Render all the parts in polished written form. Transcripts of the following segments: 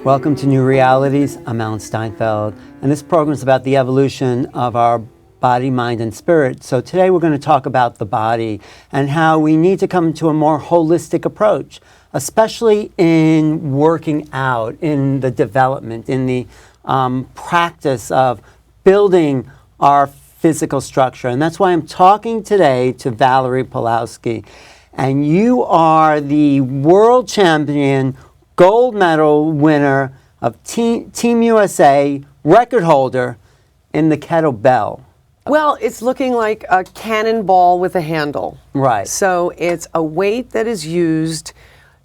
Welcome to Newrealities. I'm Alan Steinfeld, and this program is about the evolution of our body, mind, and spirit. So today we're going to talk about the body and how we need to come to a more holistic approach, especially in working out, in the development, in the practice of building our physical structure. And that's why I'm talking today to Valerie Pawlowski. And you are the world champion, gold medal winner of Team USA, record holder in the kettlebell. Well, it's looking like a cannonball with a handle. Right. So it's a weight that is used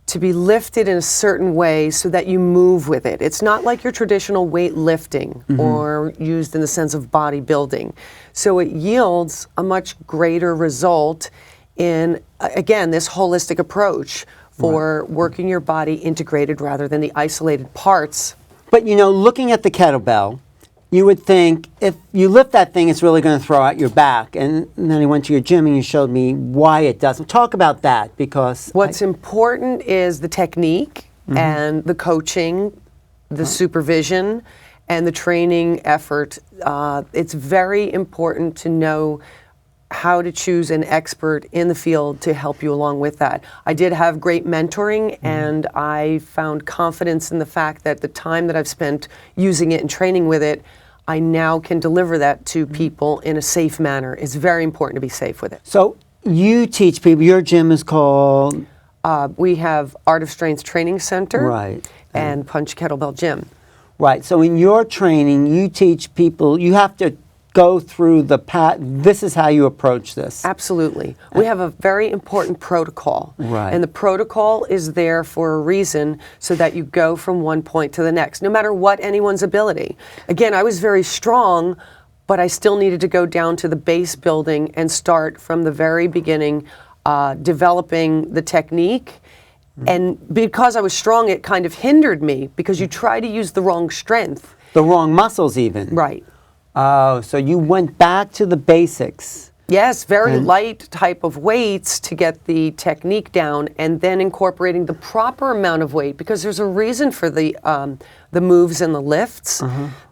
to be lifted in a certain way so that you move with it. It's not like your traditional weight lifting or used in the sense of bodybuilding. So it yields a much greater result in, again, this holistic approach for working your body integrated rather than the isolated parts. But you know, looking at the kettlebell, you would think if you lift that thing, it's really going to throw out your back. And then I went to your gym and you showed me why it doesn't. Talk about that, because what's important is the technique and the coaching, the supervision, and the training effort. It's very important to know how to choose an expert in the field to help you along with that. I did have great mentoring, and I found confidence in the fact that the time that I've spent using it and training with it, I now can deliver that to people in a safe manner. It's very important to be safe with it. So you teach people, your gym is called? We have Art of Strength Training Center Right. and Punch Kettlebell Gym. Right, so in your training, you teach people, you have to go through the this is how you approach this. Absolutely. We have a very important protocol. Right. And the protocol is there for a reason so that you go from one point to the next, no matter what anyone's ability. Again, I was very strong, but I still needed to go down to the base building and start from the very beginning, developing the technique. And because I was strong, it kind of hindered me because you try to use the wrong strength. The wrong muscles even. Right. Oh, so you went back to the basics. Yes, very light type of weights to get the technique down, and then incorporating the proper amount of weight, because there's a reason for the moves and the lifts.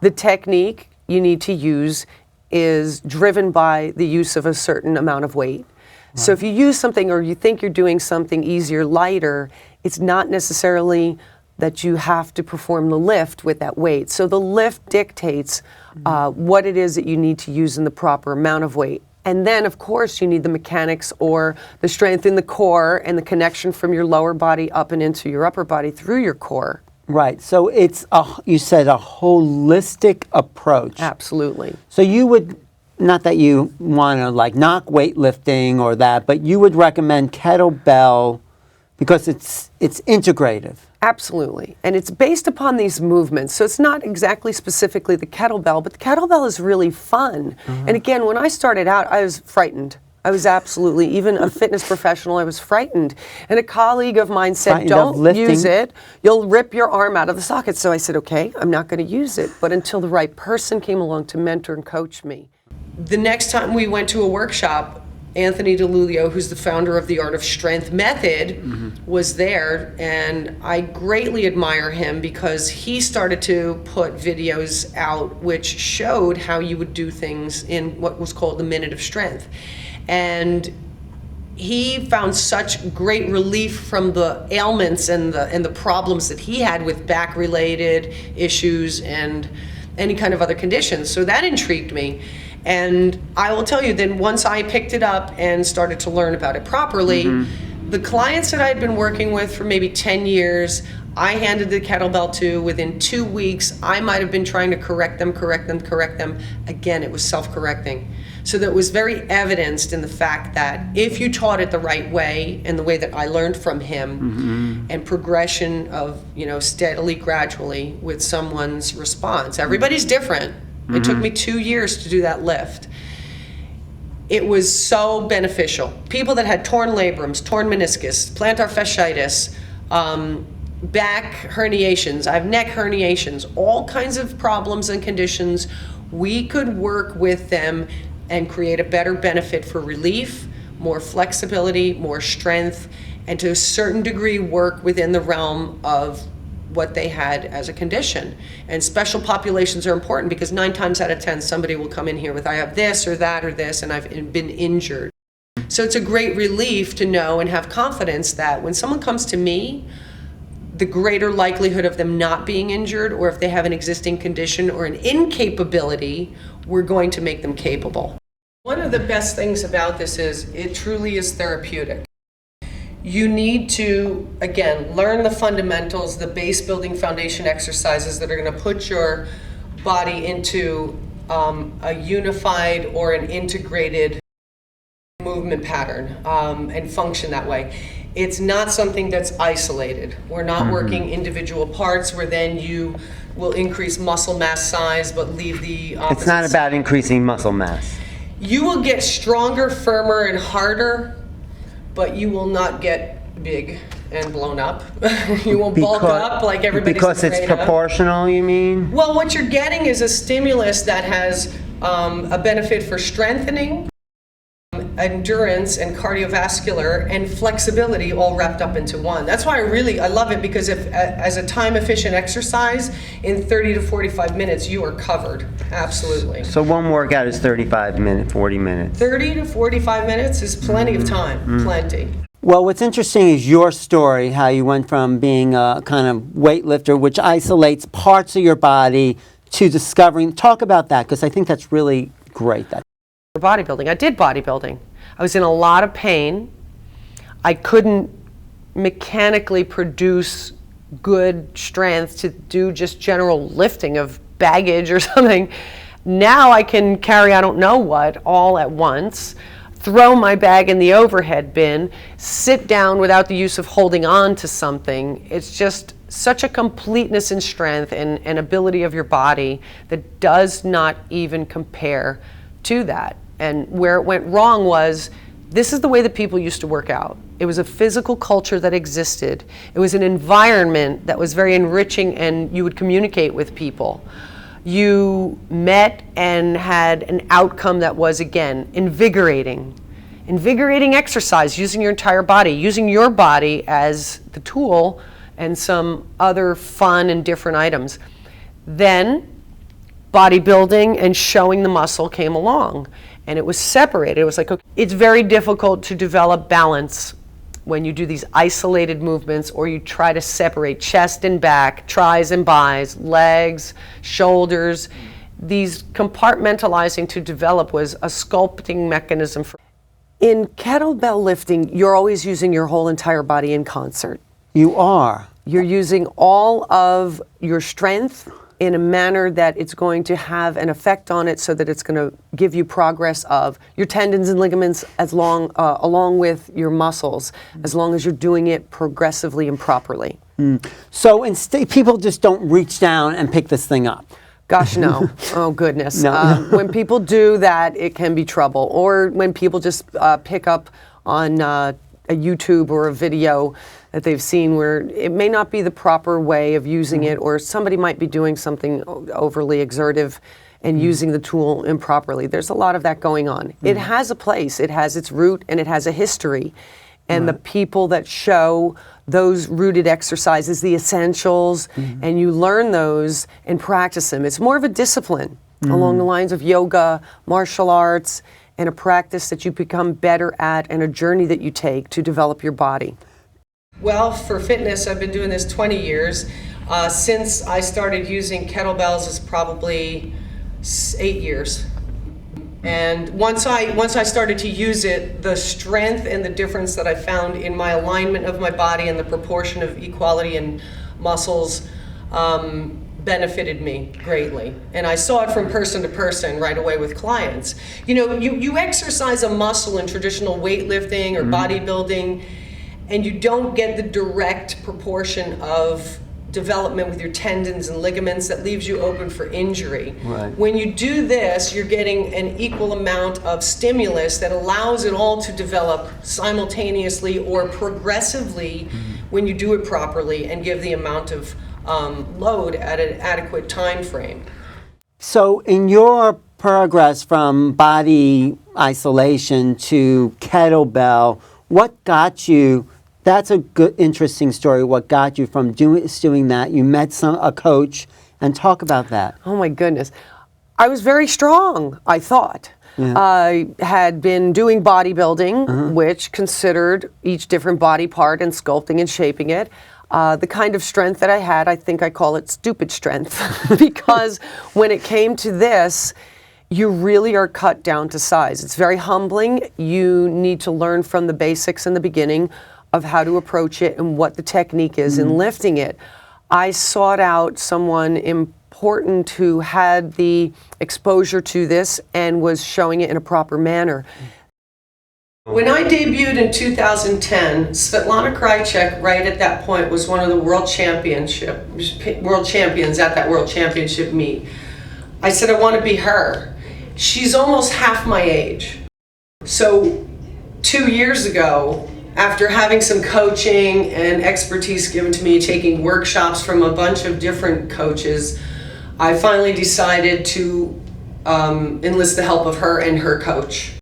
The technique you need to use is driven by the use of a certain amount of weight. So if you use something or you think you're doing something easier, lighter, it's not necessarily that you have to perform the lift with that weight. So the lift dictates what it is that you need to use in the proper amount of weight. And then, of course, you need the mechanics or the strength in the core and the connection from your lower body up and into your upper body through your core. Right, so it's, you said, a holistic approach. Absolutely. So you would, not that you want to like knock weightlifting or that, but you would recommend kettlebell because it's integrative. Absolutely. And it's based upon these movements. So it's not exactly specifically the kettlebell, but the kettlebell is really fun. And again, when I started out, I was frightened. I was absolutely, even a fitness professional, I was frightened. And a colleague of mine said, don't use it. You'll rip your arm out of the socket. So I said, okay, I'm not going to use it. But until the right person came along to mentor and coach me. The next time we went to a workshop, Anthony DeLulio, who's the founder of the Art of Strength method, was there, and I greatly admire him because he started to put videos out which showed how you would do things in what was called the Minute of Strength. And he found such great relief from the ailments and the problems that he had with back-related issues and any kind of other conditions. So that intrigued me. And I will tell you, then once I picked it up and started to learn about it properly, the clients that I had been working with for maybe 10 years, I handed the kettlebell to within 2 weeks. I might have been trying to correct them. Again, it was self-correcting. So that was very evidenced in the fact that if you taught it the right way and the way that I learned from him and progression of, steadily, gradually with someone's response, everybody's different. It took me 2 years to do that lift. It was so beneficial. People that had torn labrums, torn meniscus, plantar fasciitis, back herniations, I have neck herniations, all kinds of problems and conditions, we could work with them and create a better benefit for relief, more flexibility, more strength, and to a certain degree work within the realm of what they had as a condition. And special populations are important because 9 times out of 10 somebody will come in here with, I have this or that or this, and I've been injured. So it's a great relief to know and have confidence that when someone comes to me, the greater likelihood of them not being injured, or if they have an existing condition or an incapability, we're going to make them capable. One of the best things about this is it truly is therapeutic. You need to, again, learn the fundamentals, the base building foundation exercises that are going to put your body into a unified or an integrated movement pattern and function that way. It's not something that's isolated. We're not working individual parts where then you will increase muscle mass size but leave the opposite. It's not about increasing muscle mass. You will get stronger, firmer, and harder, but you will not get big and blown up. You won't bulk up like everybody's Because it's afraid of. proportional, you mean? Well, what you're getting is a stimulus that has a benefit for strengthening, endurance, and cardiovascular, and flexibility all wrapped up into one. That's why I love it, because if as a time efficient exercise, in 30 to 45 minutes you are covered. Absolutely. So one workout is 35 minutes, 40 minutes. 30 to 45 minutes is plenty of time. Plenty. Well, what's interesting is your story, how you went from being a kind of weightlifter, which isolates parts of your body, to discovering. Talk about that, because I think that's really great. Bodybuilding. I did bodybuilding. I was in a lot of pain. I couldn't mechanically produce good strength to do just general lifting of baggage or something. Now I can carry I don't know what all at once, throw my bag in the overhead bin, sit down without the use of holding on to something. It's just such a completeness in strength and ability of your body that does not even compare to that. And where it went wrong was, this is the way that people used to work out. It was a physical culture that existed. It was an environment that was very enriching, and you would communicate with people. You met and had an outcome that was, again, invigorating. Invigorating exercise, using your entire body, using your body as the tool, and some other fun and different items. Then bodybuilding and showing the muscle came along, and it was separated. It was like, okay, it's very difficult to develop balance when you do these isolated movements, or you try to separate chest and back, tris and bis, legs, shoulders. These compartmentalizing to develop was a sculpting mechanism. In kettlebell lifting, you're always using your whole entire body in concert. You are. You're using all of your strength in a manner that it's going to have an effect on it, so that it's going to give you progress of your tendons and ligaments along with your muscles, as long as you're doing it progressively and properly. So people just don't reach down and pick this thing up. Gosh, no. Oh, goodness. No. When people do that, it can be trouble. Or when people just pick up on a YouTube or a video that they've seen where it may not be the proper way of using it, or somebody might be doing something overly exertive and using the tool improperly. There's a lot of that going on. It has a place, it has its root, and it has a history. And the people that show those rooted exercises, the essentials, and you learn those and practice them. It's more of a discipline along the lines of yoga, martial arts, and a practice that you become better at, and a journey that you take to develop your body. Well, for fitness, I've been doing this 20 years. Since I started using kettlebells, is probably 8 years. And once I started to use it, the strength and the difference that I found in my alignment of my body and the proportion of equality and muscles benefited me greatly. And I saw it from person to person right away with clients. You know, you exercise a muscle in traditional weightlifting or bodybuilding, and you don't get the direct proportion of development with your tendons and ligaments that leaves you open for injury. Right. When you do this, you're getting an equal amount of stimulus that allows it all to develop simultaneously or progressively when you do it properly and give the amount of load at an adequate time frame. So in your progress from body isolation to kettlebell, what got you that's a good, interesting story. What got you from doing that? You met a coach, and talk about that. Oh my goodness. I was very strong, I thought. Yeah. I had been doing bodybuilding, which considered each different body part and sculpting and shaping it. The kind of strength that I had, I think I call it stupid strength, because when it came to this, you really are cut down to size. It's very humbling. You need to learn from the basics in the beginning of how to approach it and what the technique is in lifting it. I sought out someone important who had the exposure to this and was showing it in a proper manner. When I debuted in 2010, Svetlana Krajicek, right at that point, was one of the world champions at that world championship meet. I said, I want to be her. She's almost half my age. So 2 years ago, after having some coaching and expertise given to me, taking workshops from a bunch of different coaches, I finally decided to enlist the help of her and her coach,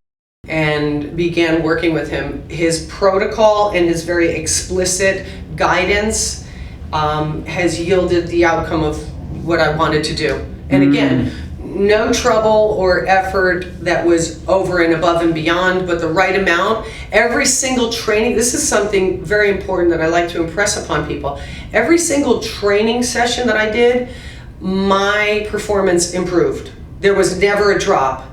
and began working with him. His protocol and his very explicit guidance has yielded the outcome of what I wanted to do. And again, no trouble or effort that was over and above and beyond, but the right amount. Every single training, this is something very important that I like to impress upon people. Every single training session that I did, my performance improved. There was never a drop.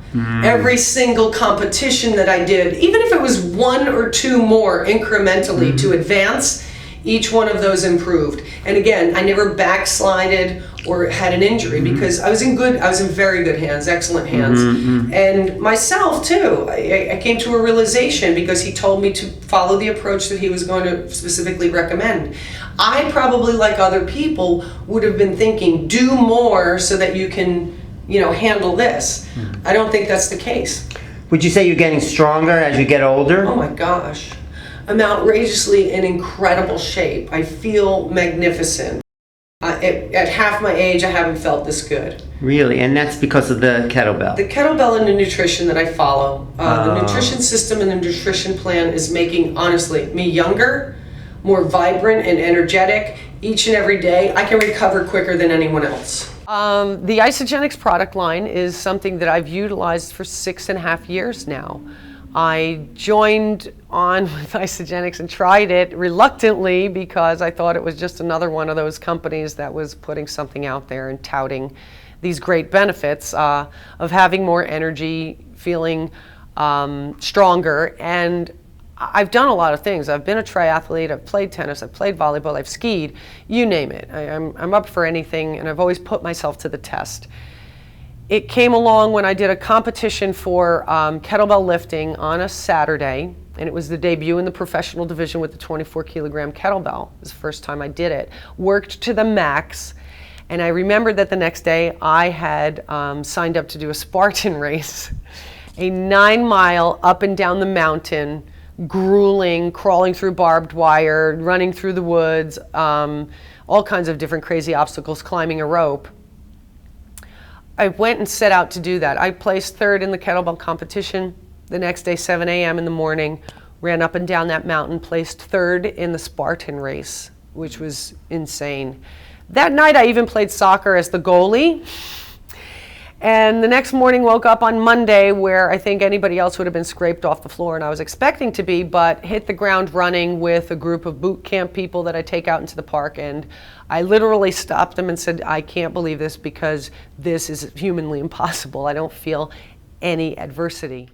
Every single competition that I did, even if it was 1 or 2 more incrementally to advance, each one of those improved. And again, I never backslided or had an injury because I was in very good hands, excellent hands. And myself too, I came to a realization because he told me to follow the approach that he was going to specifically recommend. I probably, like other people, would have been thinking, do more so that you can, handle this. I don't think that's the case. Would you say you're getting stronger as you get older? Oh my gosh. I'm outrageously in incredible shape. I feel magnificent. At half my age, I haven't felt this good. Really? And that's because of the kettlebell? The kettlebell and the nutrition that I follow. The nutrition system and the nutrition plan is making, honestly, me younger, more vibrant and energetic. Each and every day, I can recover quicker than anyone else. The Isogenics product line is something that I've utilized for 6.5 years now. I joined on with Isogenics and tried it reluctantly because I thought it was just another one of those companies that was putting something out there and touting these great benefits of having more energy, feeling stronger. And I've done a lot of things. I've been a triathlete, I've played tennis, I've played volleyball, I've skied, you name it. I'm up for anything, and I've always put myself to the test. It came along when I did a competition for kettlebell lifting on a Saturday, and it was the debut in the professional division with the 24 kilogram kettlebell. It was the first time I did it. Worked to the max, and I remembered that the next day I had signed up to do a Spartan race, a 9-mile up and down the mountain, grueling, crawling through barbed wire, running through the woods, all kinds of different crazy obstacles, climbing a rope. I went and set out to do that. I placed 3rd in the kettlebell competition. The next day, 7 a.m. in the morning, ran up and down that mountain, placed 3rd in the Spartan race, which was insane. That night, I even played soccer as the goalie. And the next morning, woke up on Monday where I think anybody else would have been scraped off the floor, and I was expecting to be, but hit the ground running with a group of boot camp people that I take out into the park, and I literally stopped them and said, I can't believe this because this is humanly impossible. I don't feel any adversity.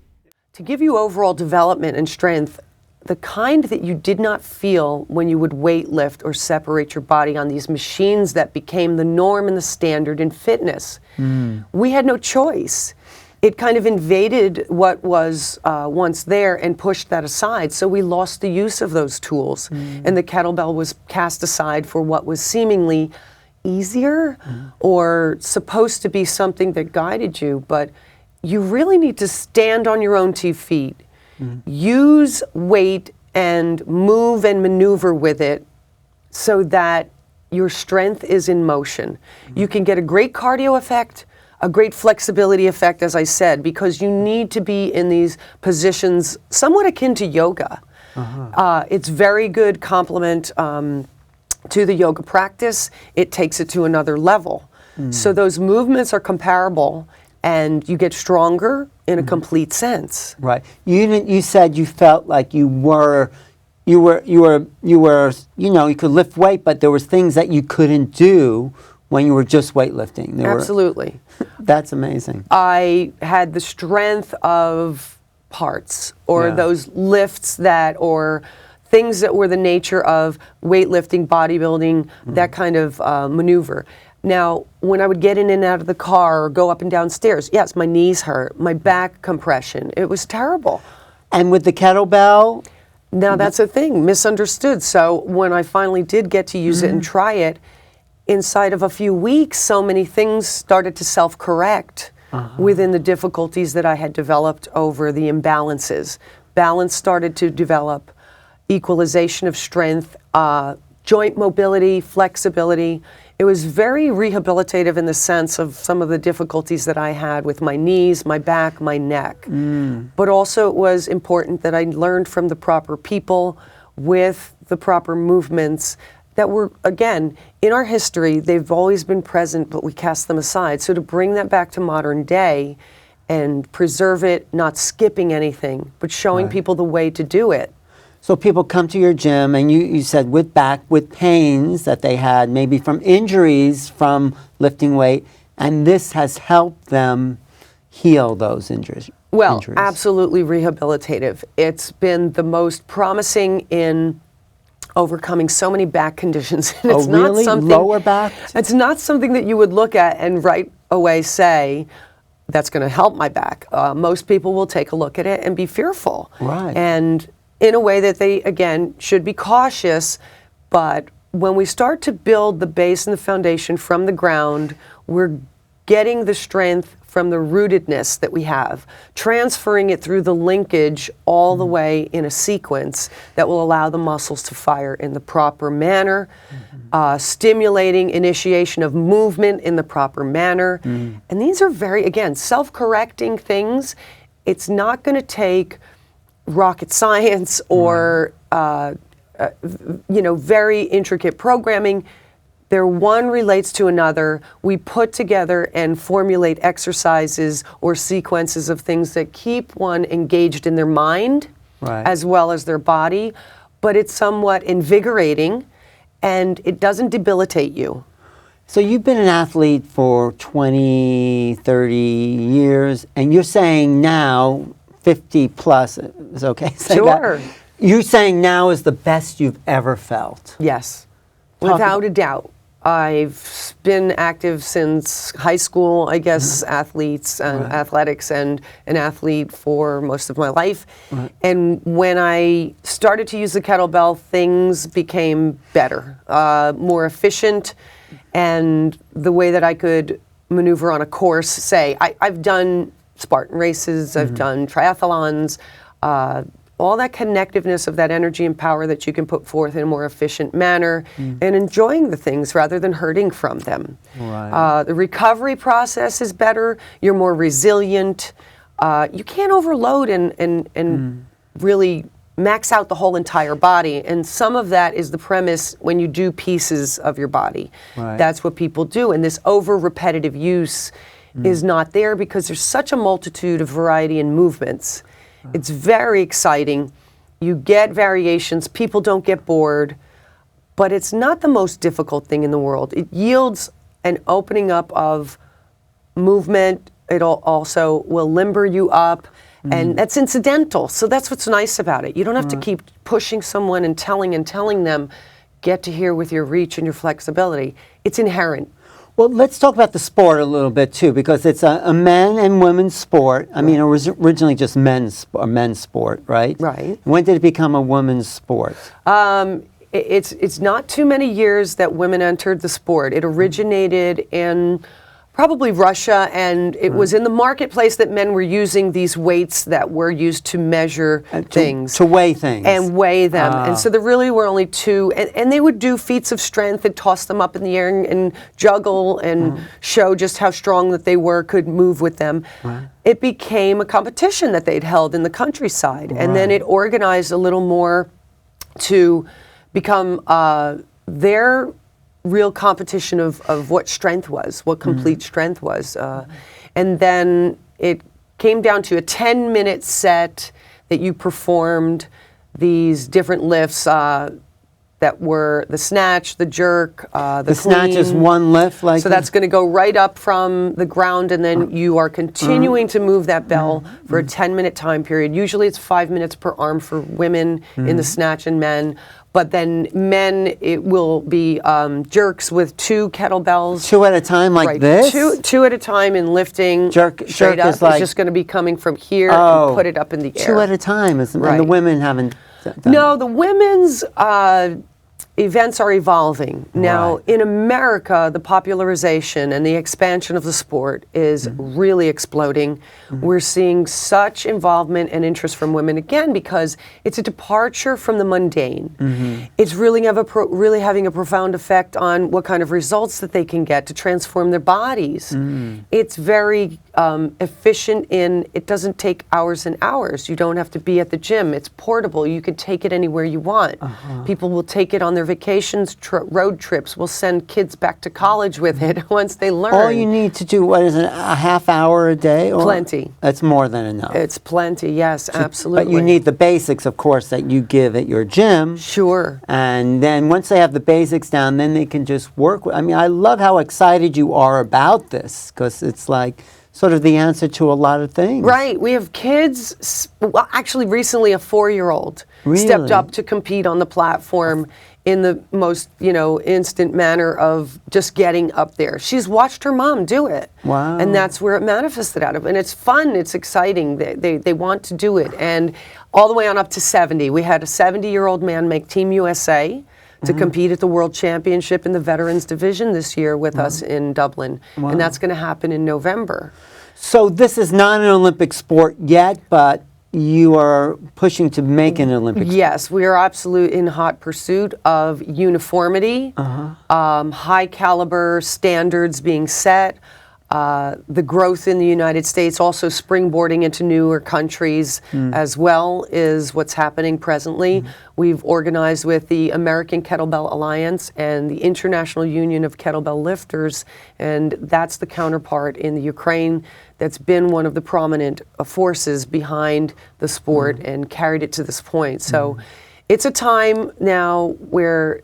To give you overall development and strength, the kind that you did not feel when you would weight lift or separate your body on these machines that became the norm and the standard in fitness. We had no choice. It kind of invaded what was once there and pushed that aside. So we lost the use of those tools. And the kettlebell was cast aside for what was seemingly easier or supposed to be something that guided you. But you really need to stand on your own 2 feet. Use weight and move and maneuver with it so that your strength is in motion. You can get a great cardio effect, a great flexibility effect, as I said, because you need to be in these positions somewhat akin to yoga. It's very good complement to the yoga practice. It takes it to another level. So those movements are comparable, and you get stronger in a complete sense. Right. You said you felt like you could lift weight, but there was things that you couldn't do when you were just weightlifting. Absolutely. That's amazing. I had the strength of parts, or those lifts or things that were the nature of weightlifting, bodybuilding, that kind of maneuver. Now, when I would get in and out of the car or go up and down stairs, yes, my knees hurt, my back compression. It was terrible. And with the kettlebell? Now, that's a thing, misunderstood. So when I finally did get to use it and try it, inside of a few weeks, so many things started to self-correct within the difficulties that I had developed over the imbalances. Balance started to develop, equalization of strength, joint mobility, flexibility. It was very rehabilitative in the sense of some of the difficulties that I had with my knees, my back, my neck. But also it was important that I learned from the proper people with the proper movements that were, again, in our history, they've always been present, but we cast them aside. So to bring that back to modern day and preserve it, not skipping anything, but showing people the way to do it. So people come to your gym, and you said with pains that they had, maybe from injuries from lifting weight, and this has helped them heal those injuries. Well, absolutely rehabilitative. It's been the most promising in overcoming so many back conditions. And it's really? Not something, lower back? It's not something that you would look at and right away say, that's going to help my back. Most people will take a look at it and be fearful. Right. And in a way that they, again, should be cautious, but when we start to build the base and the foundation from the ground, we're getting the strength from the rootedness that we have, transferring it through the linkage all the way in a sequence that will allow the muscles to fire in the proper manner, stimulating initiation of movement in the proper manner. And these are very, again, self-correcting things. It's not going to take rocket science or very intricate programming. One relates to another. We put together and formulate exercises or sequences of things that keep one engaged in their mind as well as their body, but it's somewhat invigorating and it doesn't debilitate you. So you've been an athlete for 20, 30 years, and you're saying now 50 plus is okay? Sure. You're saying now is the best you've ever felt? Yes, without a doubt. I've been active since high school, I guess, athletics, and an athlete for most of my life. And when I started to use the kettlebell, things became better, more efficient, and the way that I could maneuver on a course, say, I've done Spartan races, I've done triathlons, all that connectiveness of that energy and power that you can put forth in a more efficient manner and enjoying the things rather than hurting from them. The recovery process is better, you're more resilient, you can't overload and really max out the whole entire body, and some of that is the premise when you do pieces of your body. That's what people do, and this over repetitive use is not there because there's such a multitude of variety in movements. It's very exciting. You get variations. People don't get bored. But it's not the most difficult thing in the world. It yields an opening up of movement. It also will limber you up. And that's incidental. So that's what's nice about it. You don't have to keep pushing someone and telling them, get to here with your reach and your flexibility. It's inherent. Well, let's talk about the sport a little bit too, because it's a men and women's sport. I mean, it was originally just men's sport, right? Right. When did it become a women's sport? It's not too many years that women entered the sport. It originated in Probably Russia, and it was in the marketplace that men were using these weights that were used to measure things. To weigh things. And weigh them. And so there really were only two, and they would do feats of strength and toss them up in the air and juggle and show just how strong that they were, could move with them. It became a competition that they'd held in the countryside, and then it organized a little more to become their real competition of what strength was, what complete strength was. And then it came down to a 10-minute set that you performed these different lifts that were the snatch, the jerk, the clean. Snatch is one lift? So that's going to go right up from the ground, and then you are continuing to move that bell for a 10-minute time period. Usually it's 5 minutes per arm for women in the snatch and men. But then men, it will be jerks with 2 kettlebells. 2 at a time like this? Two at a time in lifting. Jerk straight up. is like, it's just going to be coming from here and put it up in the air. 2 at a time. And the women haven't done. No, the women's events are evolving. Now, in America, the popularization and the expansion of the sport is really exploding. We're seeing such involvement and interest from women, again, because it's a departure from the mundane. It's really having a profound effect on what kind of results that they can get to transform their bodies. It's very efficient it doesn't take hours and hours. You don't have to be at the gym. It's portable. You can take it anywhere you want. People will take it on their vacations, road trips. We'll send kids back to college with it once they learn. All you need to do, what is it, a half hour a day? Or? Plenty. That's more than enough. It's plenty, yes, absolutely. But you need the basics, of course, that you give at your gym. Sure. And then once they have the basics down, then they can just work with. I mean, I love how excited you are about this, because it's like sort of the answer to a lot of things. Right. We have kids, well, actually recently a 4-year-old stepped up to compete on the platform in the most, instant manner of just getting up there. She's watched her mom do it. Wow. And that's where it manifested out of. And it's fun, it's exciting. They want to do it. And all the way on up to 70. We had a 70-year-old man make Team USA to compete at the World Championship in the Veterans Division this year with us in Dublin. And that's going to happen in November. So this is not an Olympic sport yet, but you are pushing to make an Olympic sport. Yes, we are absolutely in hot pursuit of uniformity, high caliber standards being set, the growth in the United States, also springboarding into newer countries as well is what's happening presently. We've organized with the American Kettlebell Alliance and the International Union of Kettlebell Lifters, and that's the counterpart in the Ukraine that's been one of the prominent forces behind the sport and carried it to this point. So it's a time now where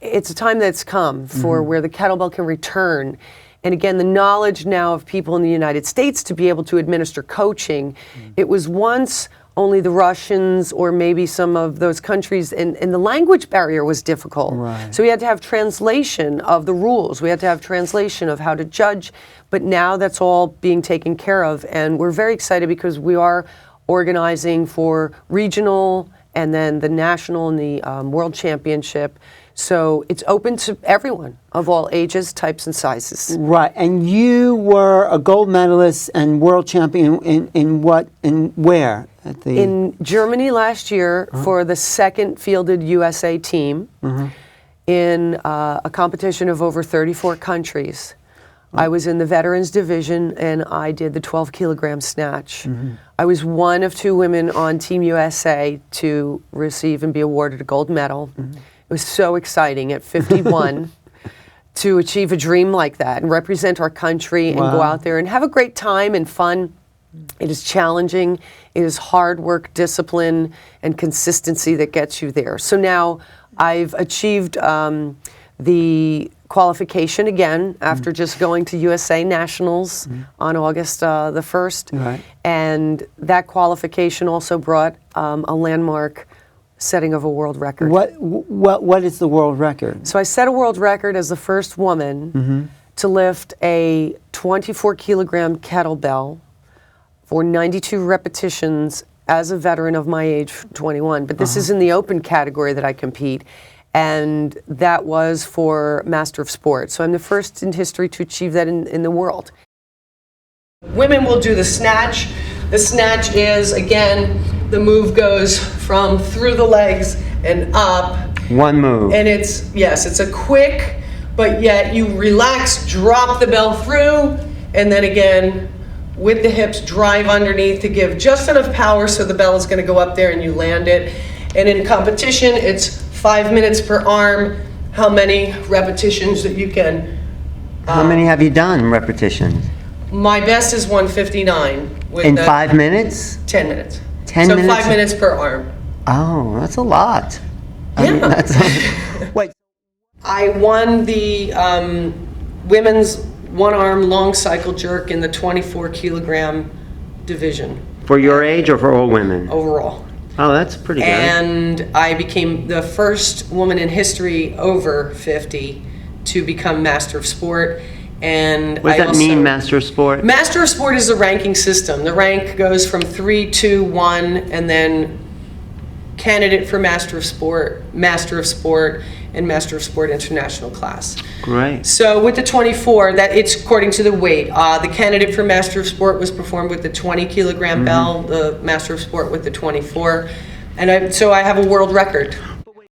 it's a time that's come for where the kettlebell can return. And again, the knowledge now of people in the United States to be able to administer coaching, it was once only the Russians or maybe some of those countries, and the language barrier was difficult. So we had to have translation of the rules. We had to have translation of how to judge, but now that's all being taken care of. And we're very excited because we are organizing for regional and then the national and the world championship. So it's open to everyone of all ages, types, and sizes. Right, and you were a gold medalist and world champion in what, in where? In Germany last year for the second fielded USA team in a competition of over 34 countries. I was in the Veterans Division and I did the 12 kilogram snatch. I was one of 2 women on Team USA to receive and be awarded a gold medal. It was so exciting at 51 to achieve a dream like that and represent our country and go out there and have a great time and fun. It is challenging. It is hard work, discipline, and consistency that gets you there. So now I've achieved the qualification again after just going to USA Nationals on August the 1st. And that qualification also brought a landmark setting of a world record. What is the world record? So I set a world record as the first woman to lift a 24 kilogram kettlebell for 92 repetitions as a veteran of my age, 21. But this is in the open category that I compete. and that was for Master of Sport. So I'm the first in history to achieve that in the world. Women will do the snatch. The snatch is, again, the move goes from through the legs and up. One move. And it's a quick, but yet you relax, drop the bell through, and then again, with the hips, drive underneath to give just enough power so the bell is going to go up there and you land it. And in competition, it's 5 minutes per arm, how many repetitions that you can. How many have you done, repetitions? My best is 159. In 5 minutes? 10 minutes. 10 minutes? So 5 minutes per arm. Oh, that's a lot. Yeah. Wait. I won the women's one-arm long cycle jerk in the 24 kilogram division. For your age or for all women? Overall. Oh, that's pretty good. And I became the first woman in history over 50 to become Master of Sport. And what does that mean, Master of Sport? Master of Sport is a ranking system. The rank goes from 3, 2, 1, and then candidate for Master of Sport, and Master of Sport International class. Great. So with the 24, that it's according to the weight. The candidate for Master of Sport was performed with the 20 kilogram bell, the Master of Sport with the 24, and so I have a world record.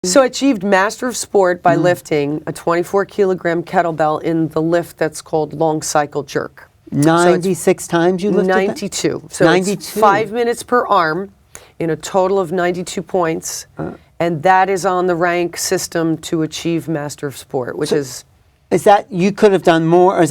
So I achieved Master of Sport by lifting a 24 kilogram kettlebell in the lift that's called long cycle jerk. 96 times you lifted that? 92. So 92. it's 5 minutes per arm in a total of 92 points. And that is on the rank system to achieve Master of Sport, which is that you could have done more, or was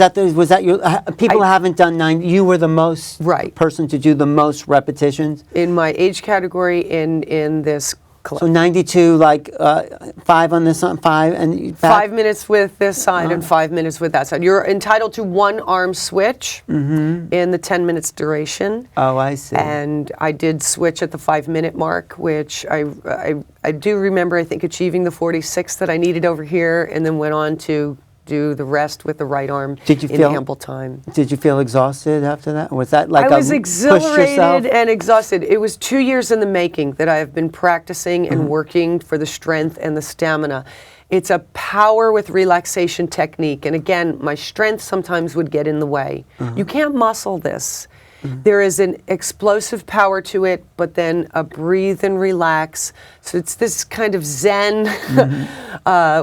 that your people haven't done 9? You were the most person to do the most repetitions in my age category in this club. So 92, like 5 on this side, 5 and back. 5 minutes with this side and 5 minutes with that side. You're entitled to one arm switch in the 10 minutes duration. Oh, I see. And I did switch at the 5 minute mark, which I do remember, I think, achieving the 46 that I needed over here, and then went on to do the rest with the right arm in ample time. Did you feel exhausted after that? Was that like I was exhilarated and exhausted. It was 2 years in the making that I have been practicing and working for the strength and the stamina. It's a power with relaxation technique. And again, my strength sometimes would get in the way. You can't muscle this. There is an explosive power to it, but then a breathe and relax. So it's this kind of zen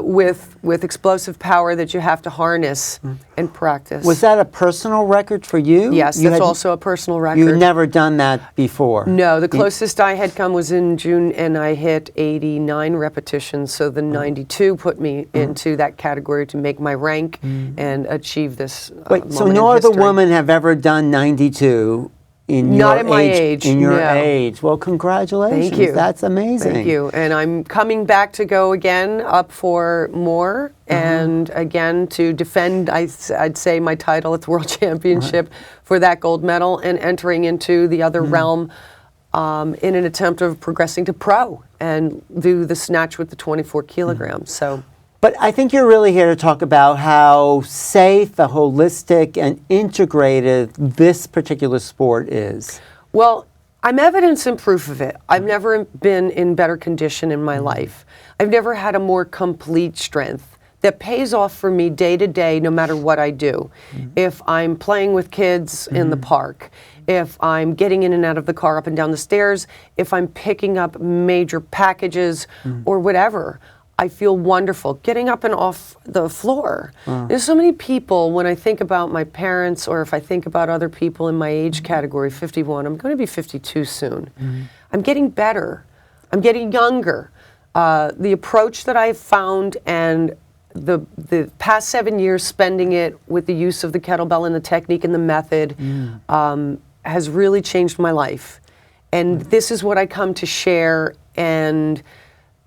with explosive power that you have to harness and practice. Was that a personal record for you? Yes, that's also a personal record. You've never done that before? No, the closest I had come was in June, and I hit 89 repetitions. So the 92 put me into that category to make my rank and achieve this Wait, so no other woman have ever done 92 in your Not at my age. In your age. Well, congratulations. Thank you. That's amazing. Thank you. And I'm coming back to go again, up for more, and again to defend, I'd say, my title at the World Championship for that gold medal, and entering into the other realm in an attempt of progressing to pro and do the snatch with the 24 kilograms. So. But I think you're really here to talk about how safe, holistic, and integrated this particular sport is. Well, I'm evidence and proof of it. I've never been in better condition in my life. I've never had a more complete strength that pays off for me day to day, no matter what I do. If I'm playing with kids in the park, if I'm getting in and out of the car, up and down the stairs, if I'm picking up major packages or whatever, I feel wonderful getting up and off the floor. There's so many people, when I think about my parents, or if I think about other people in my age category, 51, I'm going to be 52 soon. I'm getting better. I'm getting younger. The approach that I've found, and the past 7 years spending it with the use of the kettlebell and the technique and the method has really changed my life. And this is what I come to share and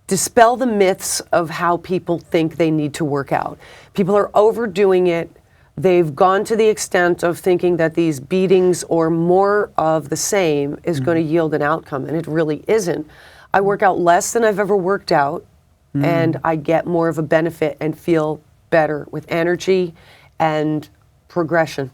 dispel the myths of how people think they need to work out. People are overdoing it. They've gone to the extent of thinking that these beatings or more of the same is going to yield an outcome, and it really isn't. I work out less than I've ever worked out, and I get more of a benefit and feel better with energy and progression.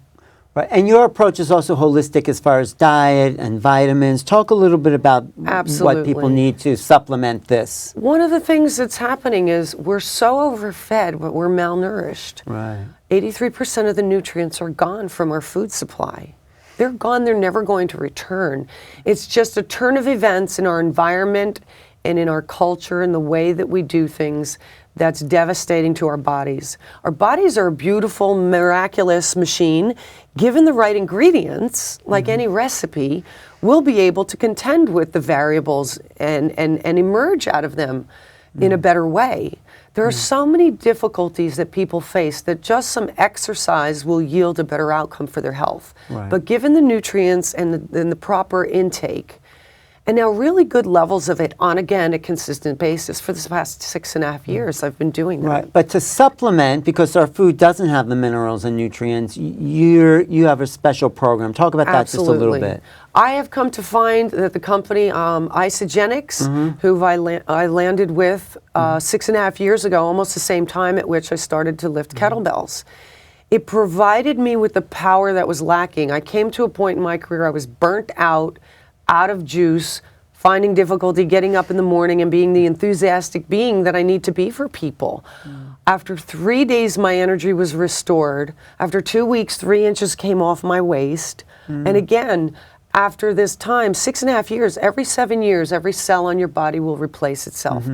Right. And your approach is also holistic as far as diet and vitamins. Talk a little bit about what people need to supplement this. One of the things that's happening is we're so overfed, but we're malnourished. Right. 83% of the nutrients are gone from our food supply. They're gone, they're never going to return. It's just a turn of events in our environment and in our culture and the way that we do things that's devastating to our bodies. Our bodies are a beautiful, miraculous machine. Given the right ingredients, like any recipe, we'll be able to contend with the variables and emerge out of them in a better way. There are so many difficulties that people face that just some exercise will yield a better outcome for their health. Right. But given the nutrients and the proper intake, and now really good levels of it on, again, a consistent basis. For the past 6.5 years, I've been doing that. Right, but to supplement, because our food doesn't have the minerals and nutrients, you have a special program. Talk about that just a little bit. I have come to find that the company Isagenix, who I landed with 6.5 years ago, almost the same time at which I started to lift kettlebells, it provided me with the power that was lacking. I came to a point in my career I was burnt out of juice, finding difficulty getting up in the morning and being the enthusiastic being that I need to be for people. After 3 days, my energy was restored. After 2 weeks, 3 inches came off my waist. And again, after this time, 6.5 years, every 7 years, every cell on your body will replace itself.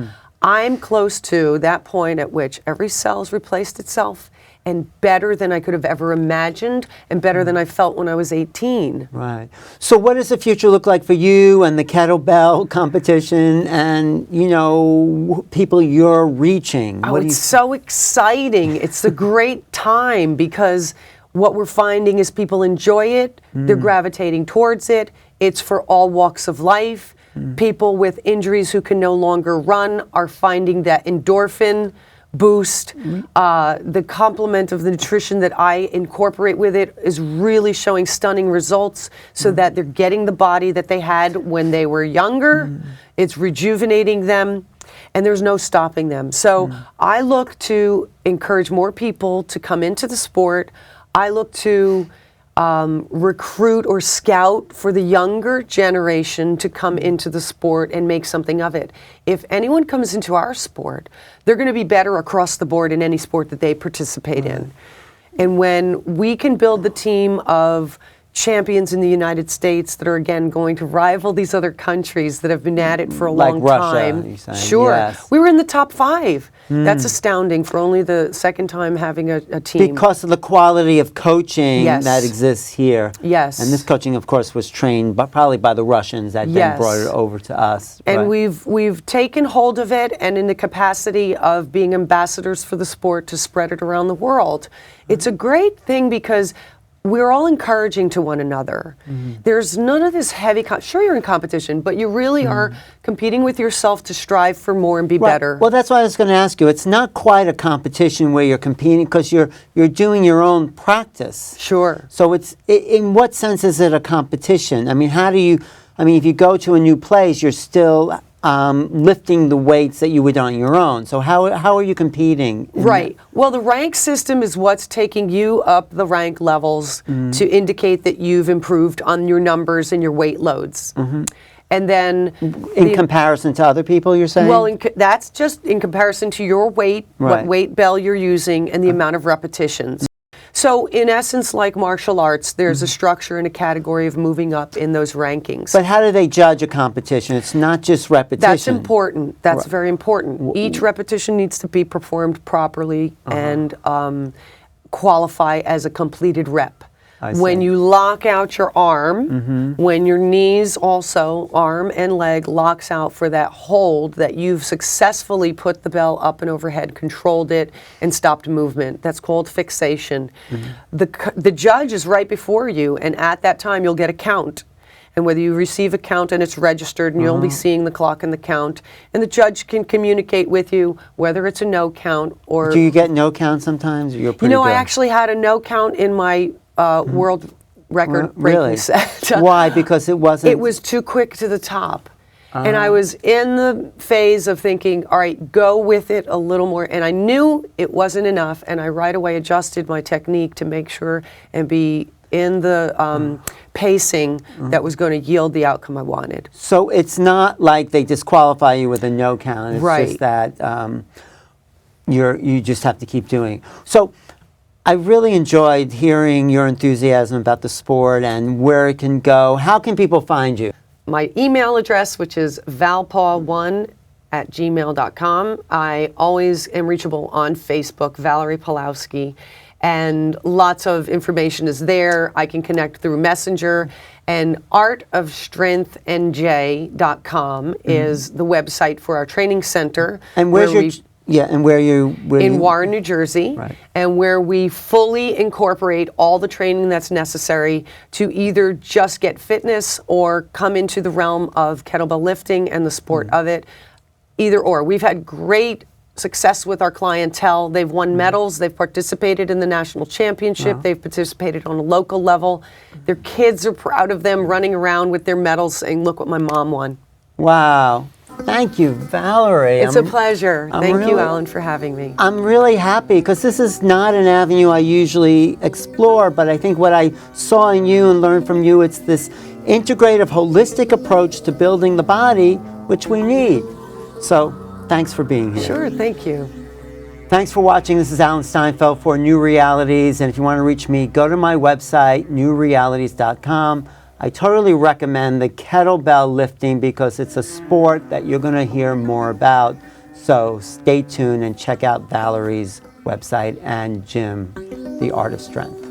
I'm close to that point at which every cell's replaced itself, and better than I could have ever imagined, and better than I felt when I was 18. Right. So what does the future look like for you and the kettlebell competition and, you know, people you're reaching? Oh, it's so exciting. It's a great time because what we're finding is people enjoy it, they're gravitating towards it, it's for all walks of life. People with injuries who can no longer run are finding that endorphin boost. The complement of the nutrition that I incorporate with it is really showing stunning results so that they're getting the body that they had when they were younger. It's rejuvenating them, and there's no stopping them. So I look to encourage more people to come into the sport. I look to recruit or scout for the younger generation to come into the sport and make something of it. If anyone comes into our sport, they're going to be better across the board in any sport that they participate in. And when we can build the team of champions in the United States that are again going to rival these other countries that have been at it for a long time. You're saying. Sure. Yes. We were in the top 5. That's astounding for only the second time having a team. Because of the quality of coaching that exists here. Yes. And this coaching, of course, was trained probably by the Russians that then brought it over to us. And we've taken hold of it, and in the capacity of being ambassadors for the sport to spread it around the world. It's a great thing because we're all encouraging to one another. There's none of this heavy, sure you're in competition, but you really are competing with yourself to strive for more and be better. Well, that's what I was going to ask you. It's not quite a competition where you're competing because you're doing your own practice. Sure. So it's, in what sense is it a competition? I mean, if you go to a new place, you're still lifting the weights that you would on your own. So how are you competing? Right. Well, the rank system is what's taking you up the rank levels to indicate that you've improved on your numbers and your weight loads. And then in comparison to other people, you're saying? Well, that's just in comparison to your weight, what weight bell you're using, and the amount of repetitions. So in essence, like martial arts, there's a structure and a category of moving up in those rankings. But how do they judge a competition? It's not just repetition. That's important. That's very important. Each repetition needs to be performed properly and qualify as a completed rep. When you lock out your arm, when your knees also, arm and leg, locks out for that hold that you've successfully put the bell up and overhead, controlled it, and stopped movement. That's called fixation. The judge is right before you, and at that time you'll get a count. And whether you receive a count and it's registered and you'll be seeing the clock and the count, and the judge can communicate with you whether it's a no count or... Do you get no count sometimes? You're pretty good. I actually had a no count in my world record breaking set. Why? Because it wasn't... It was too quick to the top. And I was in the phase of thinking, all right, go with it a little more. And I knew it wasn't enough, and I right away adjusted my technique to make sure and be in the pacing that was going to yield the outcome I wanted. So it's not like they disqualify you with a no count. It's Right. just that you just have to keep doing. So I really enjoyed hearing your enthusiasm about the sport and where it can go. How can people find you? My email address, which is valpaw1@gmail.com. I always am reachable on Facebook, Valerie Pawlowski, and lots of information is there. I can connect through Messenger, and artofstrengthnj.com is the website for our training center. And where's where your where you in Warren, New Jersey, Right. and where we fully incorporate all the training that's necessary to either just get fitness or come into the realm of kettlebell lifting and the sport of it, either or. We've had great success with our clientele. They've won medals, they've participated in the national championship, they've participated on a local level. Their kids are proud of them running around with their medals saying, "Look what my mom won." Wow. Thank you, Valerie. It's a pleasure. I'm Thank you, really- Alan, for having me. I'm really happy because this is not an avenue I usually explore, but I think what I saw in you and learned from you, it's this integrative, holistic approach to building the body, which we need. So thanks for being here. Sure, thank you. Thanks for watching. This is Alan Steinfeld for Newrealities, and if you want to reach me, go to my website, newrealities.com. I totally recommend the kettlebell lifting because it's a sport that you're going to hear more about. So stay tuned and check out Valerie's website and Jim, the Art of Strength.